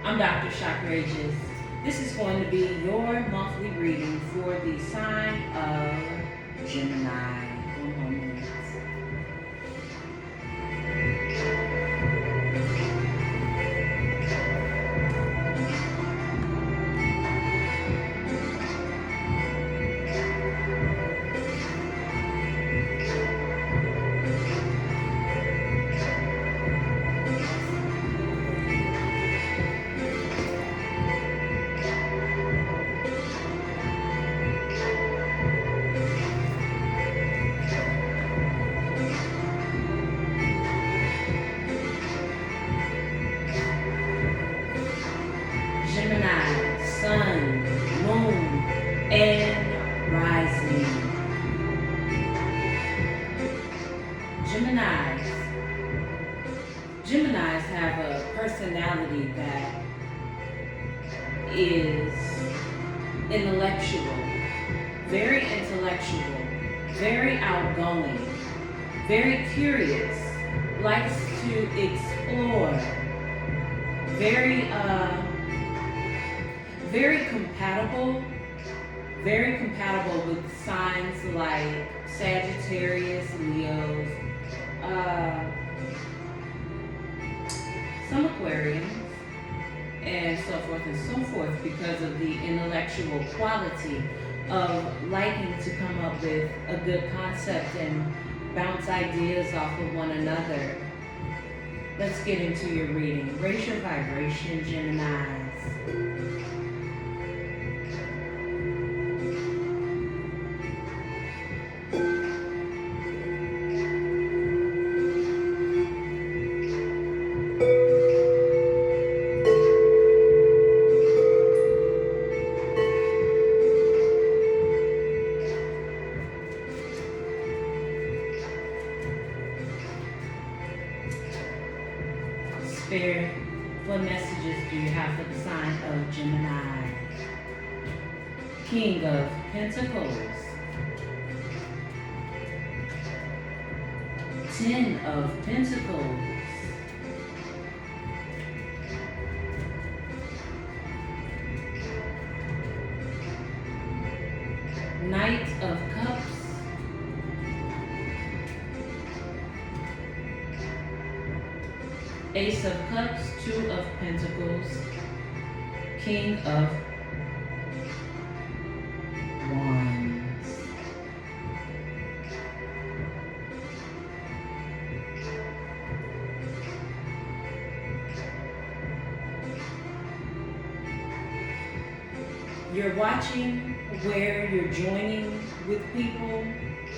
I'm Dr. Chakrageous. This is going to be your monthly reading for the sign of Gemini. One moment. Gemini, sun, moon, and rising. Geminis have a personality that is intellectual, very outgoing, very curious, likes to explore, very compatible with signs like Sagittarius, Leos, some Aquarians, and so forth and so forth, because of the intellectual quality of liking to come up with a good concept and bounce ideas off of one another. Let's get into your reading. Raise your vibration, Geminis. Spirit, what messages do you have for the sign of Gemini? King of Pentacles, 10 of Pentacles, Knight of Cups, Ace of Cups, 2 of Pentacles, King of Wands. You're watching where you're joining with people,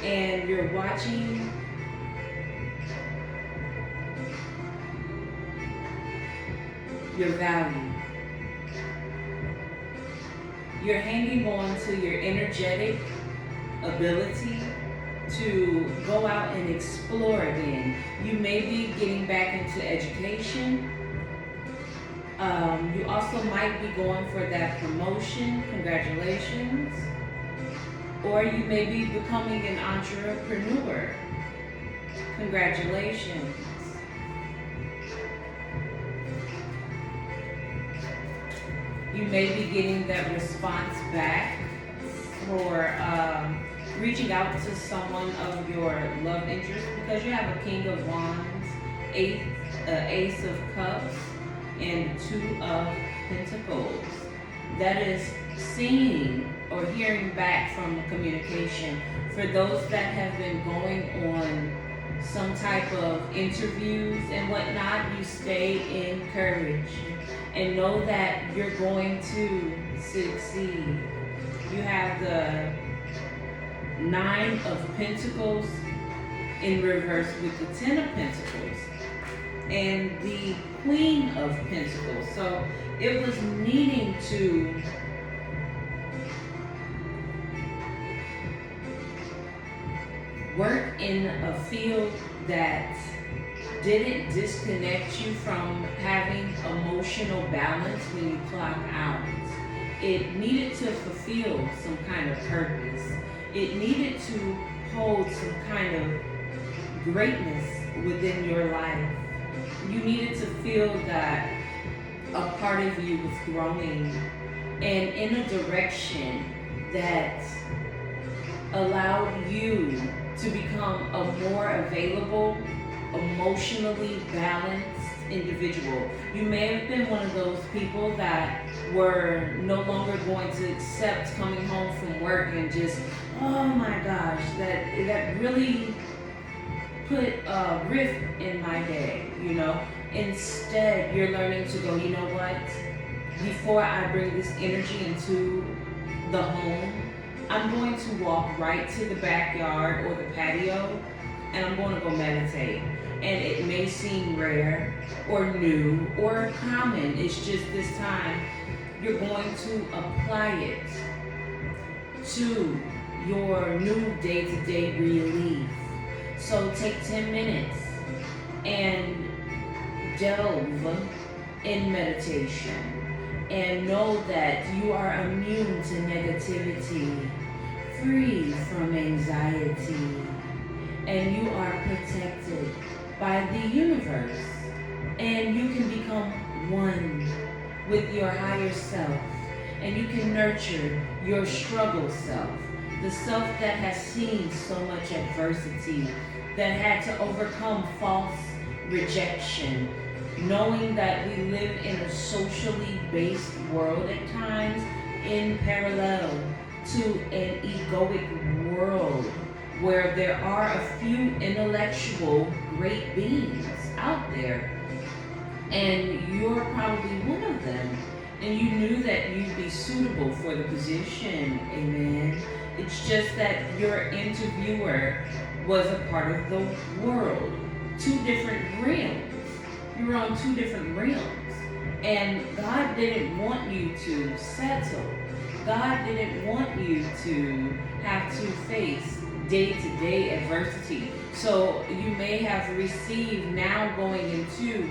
and you're watching your value. You're hanging on to your energetic ability to go out and explore again. You may be getting back into education. You also might be going for that promotion. Congratulations. Or you may be becoming an entrepreneur. Congratulations. You may be getting that response back for reaching out to someone of your love interest, because you have a King of Wands, Ace of Cups, and 2 of Pentacles. That is seeing or hearing back from communication. For those that have been going on some type of interviews and whatnot, you stay encouraged and know that you're going to succeed. You have the 9 of Pentacles in reverse with the 10 of Pentacles and the Queen of Pentacles. So it was needing to work in a field that didn't disconnect you from having emotional balance when you clock out. It needed to fulfill some kind of purpose. It needed to hold some kind of greatness within your life. You needed to feel that a part of you was growing and in a direction that allowed you to become a more available, emotionally balanced individual. You may have been one of those people that were no longer going to accept coming home from work and just, oh my gosh, that really put a rift in my day, you know. Instead, you're learning to go, you know what? Before I bring this energy into the home, I'm going to walk right to the backyard or the patio and I'm going to go meditate. And it may seem rare or new or common. It's just this time you're going to apply it to your new day-to-day relief. So take 10 minutes and delve in meditation and know that you are immune to negativity, free from anxiety, and you are protected by the universe. And you can become one with your higher self, and you can nurture your struggle self, the self that has seen so much adversity, that had to overcome false rejection, knowing that we live in a socially based world at times in parallel to an egoic world where there are a few intellectual great beings out there, and you're probably one of them, and you knew that you'd be suitable for the position. Amen. It's just that your interviewer was a part of the world, two different realms. You were on two different realms, and God didn't want you to settle. God didn't want you to have to face day-to-day adversity. So you may have received, now going into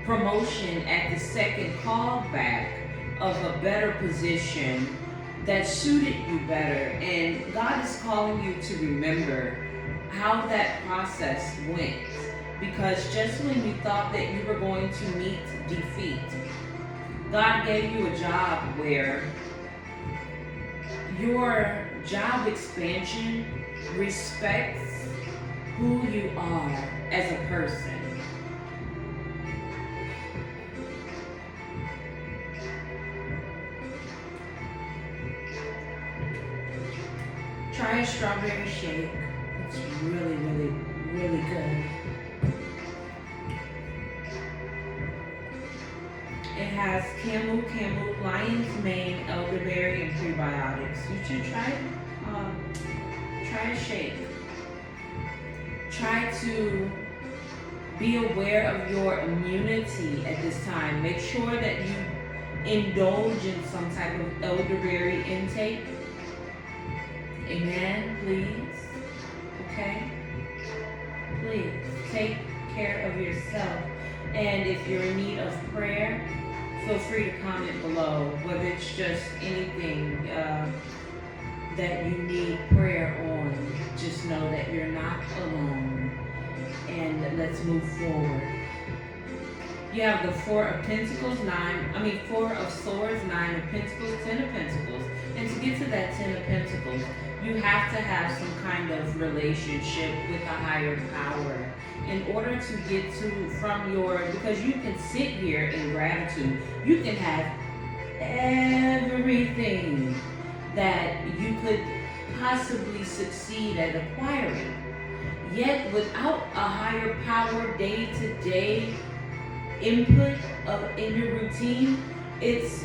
promotion at the second callback of a better position that suited you better. And God is calling you to remember how that process went. Because just when you thought that you were going to meet defeat, God gave you a job where your job expansion respects who you are as a person. Try a strawberry shake. It's really, really, really good. It has camel, lion's mane, elderberry, and prebiotics. You should try a shake. Try to be aware of your immunity at this time. Make sure that you indulge in some type of elderberry intake. Amen, please. Okay? Please take care of yourself. And if you're in need of prayer, feel free to comment below, whether it's just anything that you need prayer on. Just know that you're not alone. And let's move forward. You have the Four of Pentacles, Four of Swords, Nine of Pentacles, Ten of Pentacles. And to get to that Ten of Pentacles, you have to have some kind of relationship with a higher power in order to get to because you can sit here in gratitude. You can have everything that you could possibly succeed at acquiring. Yet without a higher power day-to-day input in your routine, it's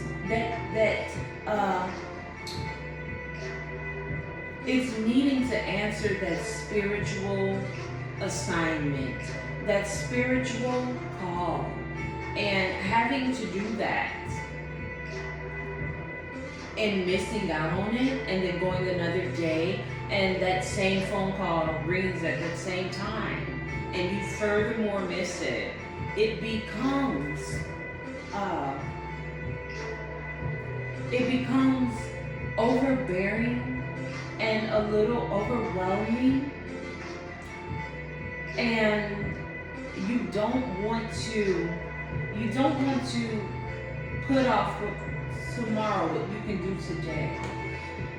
it's needing to answer that spiritual assignment, that spiritual call, and having to do that and missing out on it, and then going another day and that same phone call rings at the same time and you furthermore miss it. It becomes overbearing and a little overwhelming, and you don't want to put off for tomorrow what you can do today.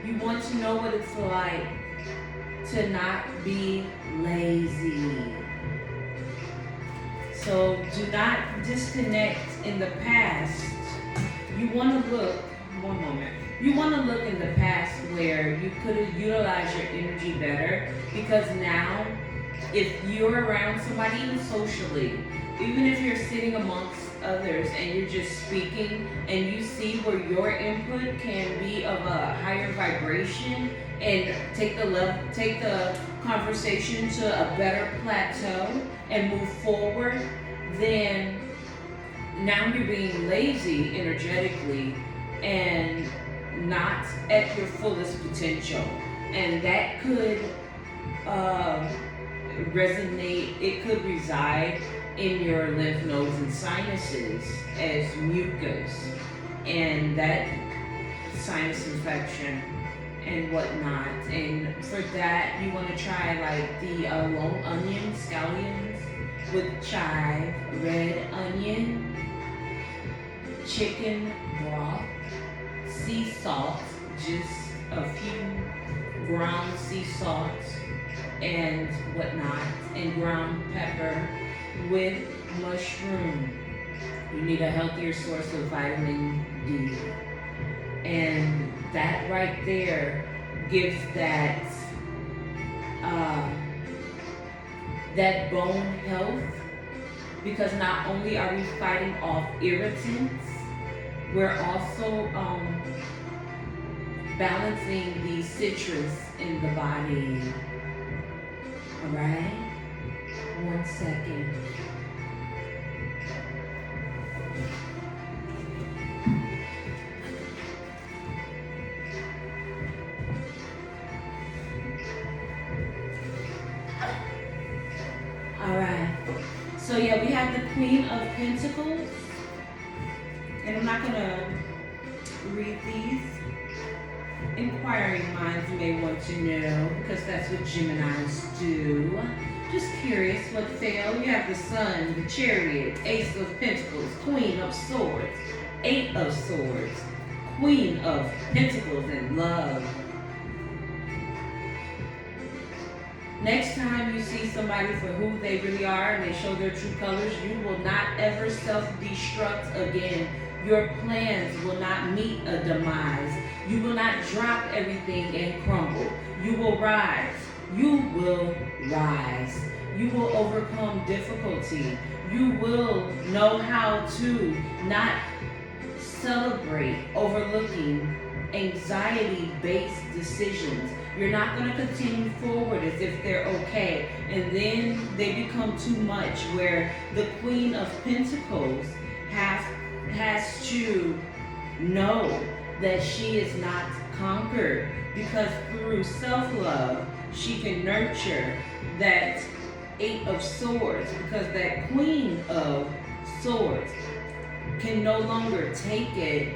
You want to know what it's like to not be lazy. So do not disconnect in the past. You want to look, one moment. You want to look in the past where you could have utilized your energy better, because now if you're around somebody, even socially, even if you're sitting amongst others and you're just speaking and you see where your input can be of a higher vibration and take the conversation to a better plateau and move forward, then now you're being lazy energetically and not at your fullest potential. And that could resonate, it could reside in your lymph nodes and sinuses as mucus, and that sinus infection and whatnot. And for that, you want to try like the long onion scallions with chive, red onion, chicken broth, sea salt, just a few ground sea salt and whatnot, and ground pepper with mushroom. You need a healthier source of vitamin D. And that right there gives that that bone health, because not only are we fighting off irritants, we're also balancing the citrus in the body. All right? 1 second. All right. So yeah, we have the Queen of Pentacles, and I'm not gonna read these. Inquiring minds may want to know, because that's what Geminis do. Just curious what failed. You have the Sun, the Chariot, Ace of Pentacles, Queen of Swords, Eight of Swords, Queen of Pentacles, and Love. Next time you see somebody for who they really are and they show their true colors, you will not ever self-destruct again. Your plans will not meet a demise. You will not drop everything and crumble. You will rise. You will rise. You will overcome difficulty. You will know how to not celebrate overlooking anxiety-based decisions. You're not going to continue forward as if they're okay. And then they become too much, where the Queen of Pentacles has to know that she is not conquered, because through self-love, she can nurture that Eight of Swords, because that Queen of Swords can no longer take it.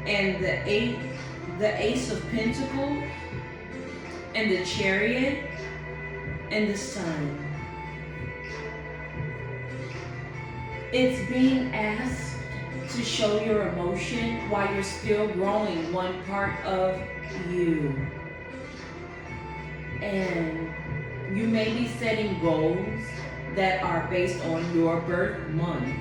And the Ace of Pentacles and the Chariot and the Sun. It's being asked to show your emotion while you're still growing one part of you. And you may be setting goals that are based on your birth month.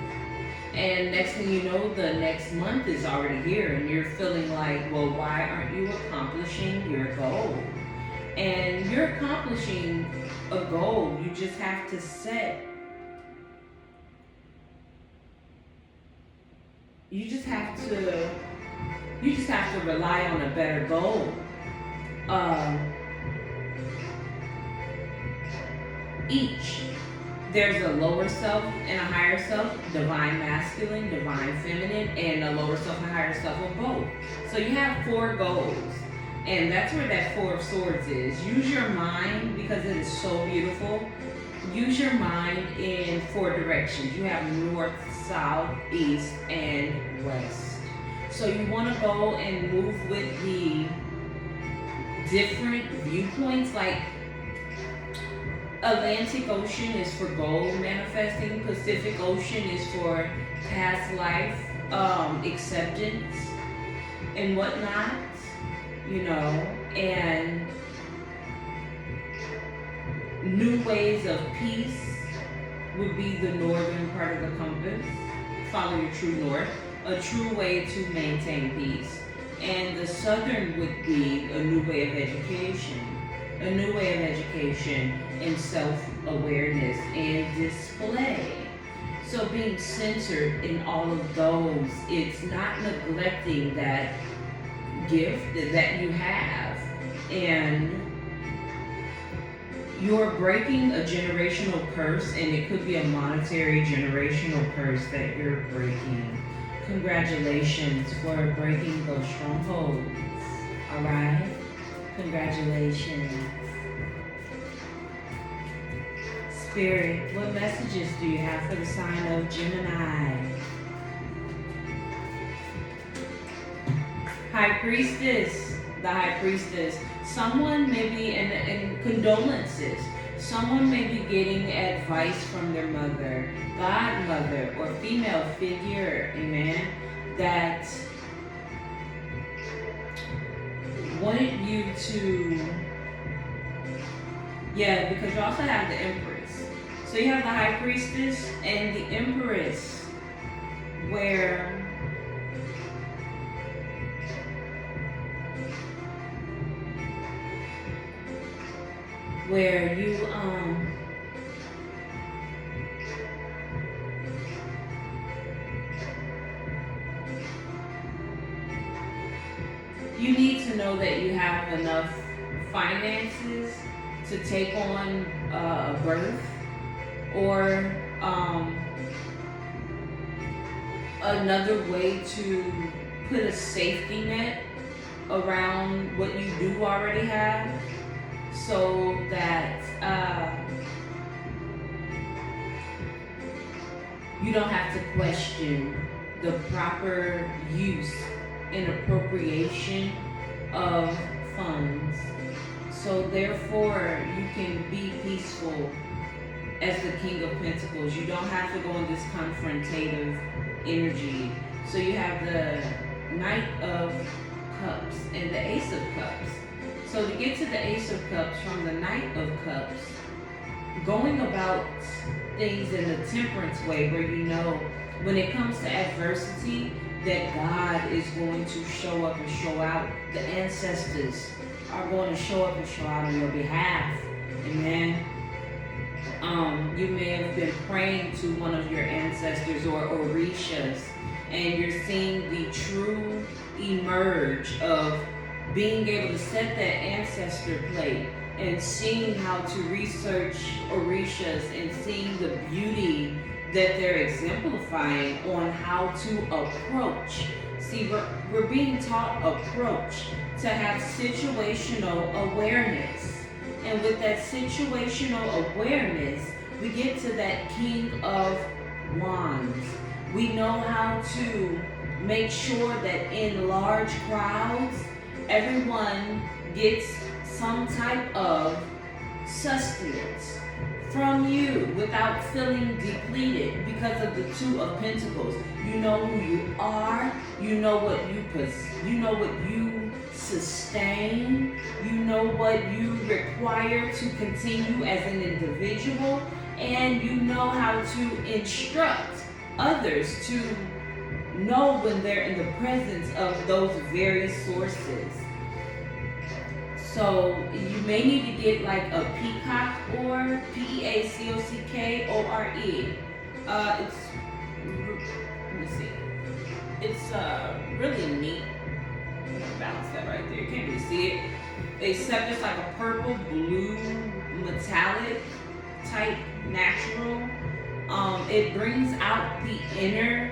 And next thing you know, the next month is already here, and you're feeling like, well, why aren't you accomplishing your goal? And you're accomplishing a goal. You just have to set. You just have to rely on a better goal. There's a lower self and a higher self, divine masculine, divine feminine, and a lower self and higher self of both. So you have 4 goals. And that's where that Four of Swords is. Use your mind, because it is so beautiful. Use your mind in 4 directions. You have north, south, east, and west. So you want to go and move with the different viewpoints. Like Atlantic Ocean is for goal manifesting. Pacific Ocean is for past life acceptance and whatnot, and new ways of peace would be the northern part of the compass. Follow your true north, a true way to maintain peace. And the southern would be a new way of education. A new way of education and self-awareness and display. So being centered in all of those, it's not neglecting that gift that you have. And you're breaking a generational curse, and it could be a monetary generational curse that you're breaking. Congratulations for breaking those strongholds. All right? Congratulations. Spirit, what messages do you have for the sign of Gemini? High Priestess, the High Priestess. Someone may be, and condolences, someone may be getting advice from their mother, godmother, or female figure, amen, that wanted you to, because you also have the Empress. So you have the High Priestess and the Empress, where you need to know that you have enough finances to take on a birth or another way to put a safety net around what you do already have, so that you don't have to question the proper use and appropriation of funds. So therefore, you can be peaceful as the King of Pentacles. You don't have to go in this confrontative energy. So you have the Knight of Cups and the Ace of Cups. So to get to the Ace of Cups from the Knight of Cups, going about things in a temperance way, where you know when it comes to adversity that God is going to show up and show out. The ancestors are going to show up and show out on your behalf. Amen. You may have been praying to one of your ancestors or Orishas, and you're seeing the true emerge of being able to set that ancestor plate and seeing how to research Orishas and seeing the beauty that they're exemplifying on how to approach. See, we're being taught approach to have situational awareness. And with that situational awareness, we get to that King of Wands. We know how to make sure that in large crowds, everyone gets some type of sustenance from you without feeling depleted because of the Two of Pentacles. You know who you are, you know what you sustain, you know what you require to continue as an individual, and you know how to instruct others to know when they're in the presence of those very sources. So you may need to get like a peacock or Peacockore. Let me see. It's really neat. I'm gonna balance that right there. You can't really see it. Except it's like a purple, blue, metallic type natural. It brings out the inner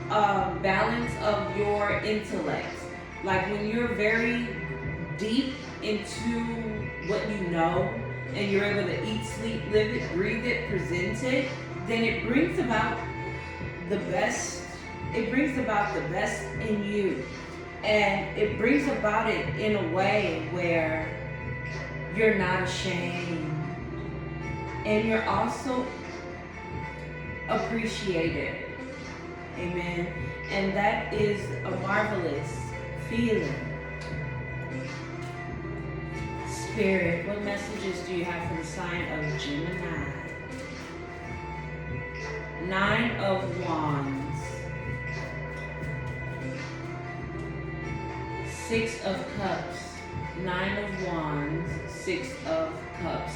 balance of your intellect. Like when you're very deep into what you know and you're able to eat, sleep, live it, breathe it, present it, then it brings about the best. It brings about the best in you. And it brings about it in a way where you're not ashamed. And you're also appreciated. Amen. And that is a marvelous feeling. Spirit, what messages do you have for the sign of Gemini? 9 of Wands. 6 of Cups. 9 of Wands. 6 of Cups.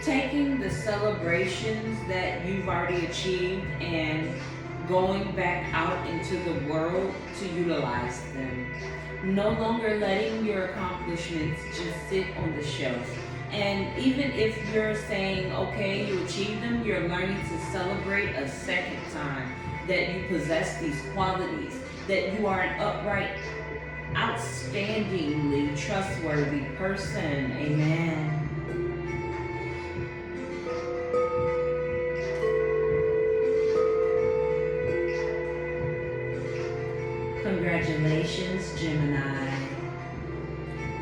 Taking the celebrations that you've already achieved and going back out into the world to utilize them. No longer letting your accomplishments just sit on the shelf. And even if you're saying, okay, you achieved them, you're learning to celebrate a second time that you possess these qualities, that you are an upright, outstandingly trustworthy person. Amen. Congratulations, Gemini.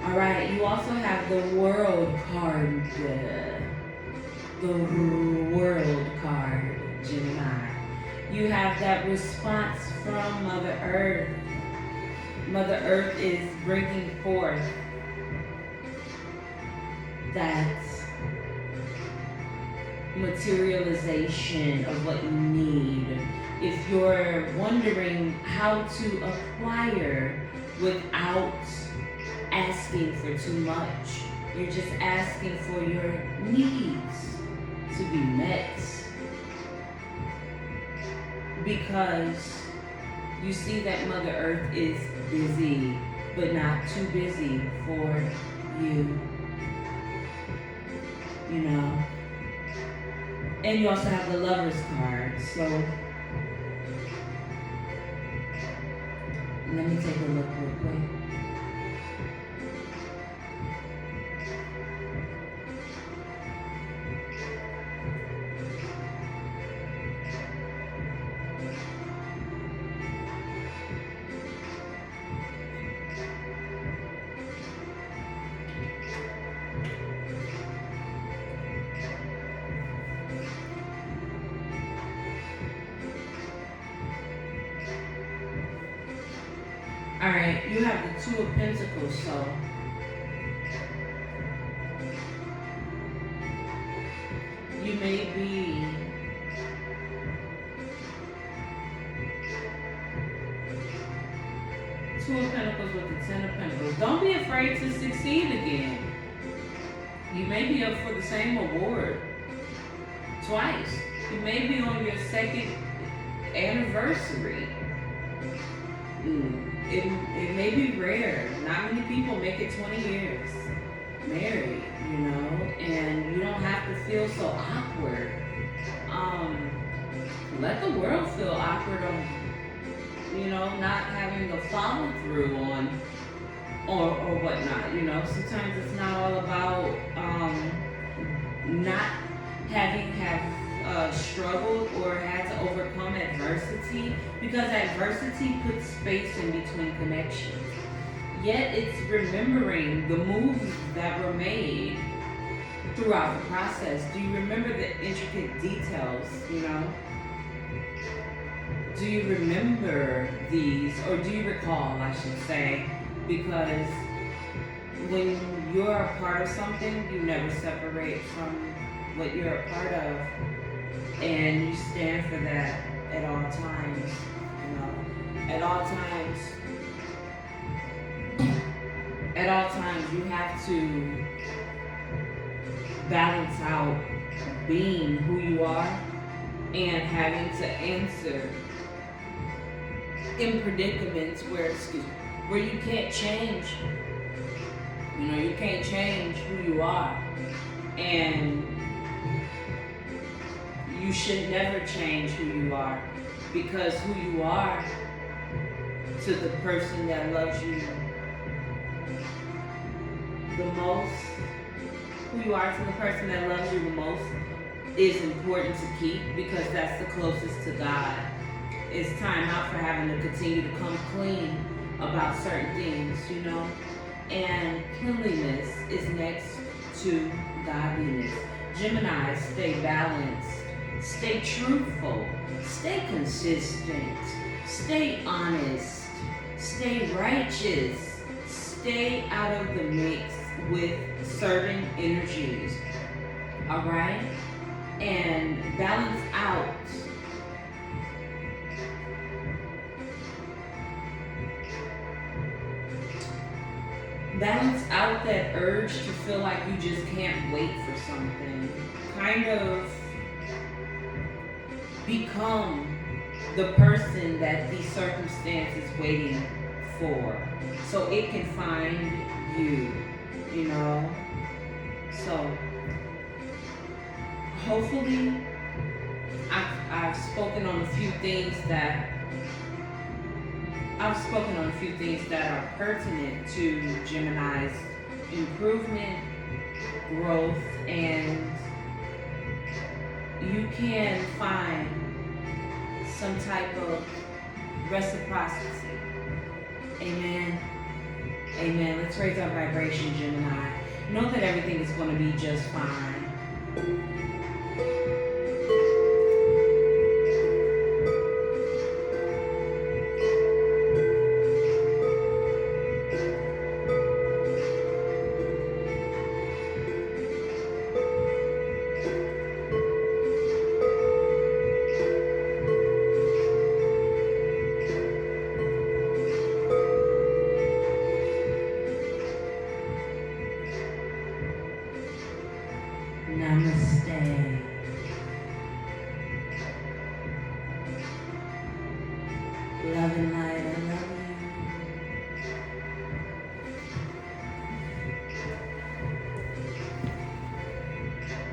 All right, you also have the World card. The World card, Gemini. You have that response from Mother Earth. Mother Earth is bringing forth that materialization of what you need. If you're wondering how to acquire without asking for too much, you're just asking for your needs to be met. Because you see that Mother Earth is busy, but not too busy for you. You know? And you also have the Lover's card, so let me take a look real quick. Alright, you have the Two of Pentacles, so you may be Two of Pentacles with the Ten of Pentacles. Don't be afraid to succeed again. You may be up for the same award twice. You may be on your second anniversary. It may be rare. Not many people make it 20 years married, you know, and you don't have to feel so awkward. Let the world feel awkward on, you know, not having a follow through on or whatnot, you know. Sometimes it's not all about not having struggled or had to overcome adversity, because adversity puts space in between connections. Yet it's remembering the moves that were made throughout the process. Do you remember the intricate details, you know? Do you remember these, or do you recall, I should say, because when you're a part of something, you never separate from what you're a part of. And you stand for that at all times, you know. At all times you have to balance out being who you are and having to answer in predicaments where you can't change. You know, you can't change who you are. And you should never change who you are, because who you are to the person that loves you the most, who you are to the person that loves you the most is important to keep, because that's the closest to God. It's time out for having to continue to come clean about certain things, you know? And cleanliness is next to godliness. Gemini, stay balanced. Stay truthful, stay consistent, Stay honest. Stay righteous. Stay out of the mix with certain energies. Alright? And balance out that urge to feel like you just can't wait for something. Kind of become the person that the circumstance is waiting for, so it can find you, you know? So, hopefully, I've spoken on a few things that are pertinent to Gemini's improvement, growth, and you can find some type of reciprocity. Amen. Amen. Let's raise our vibration, Gemini. Know that everything is going to be just fine. Namaste. Love and light.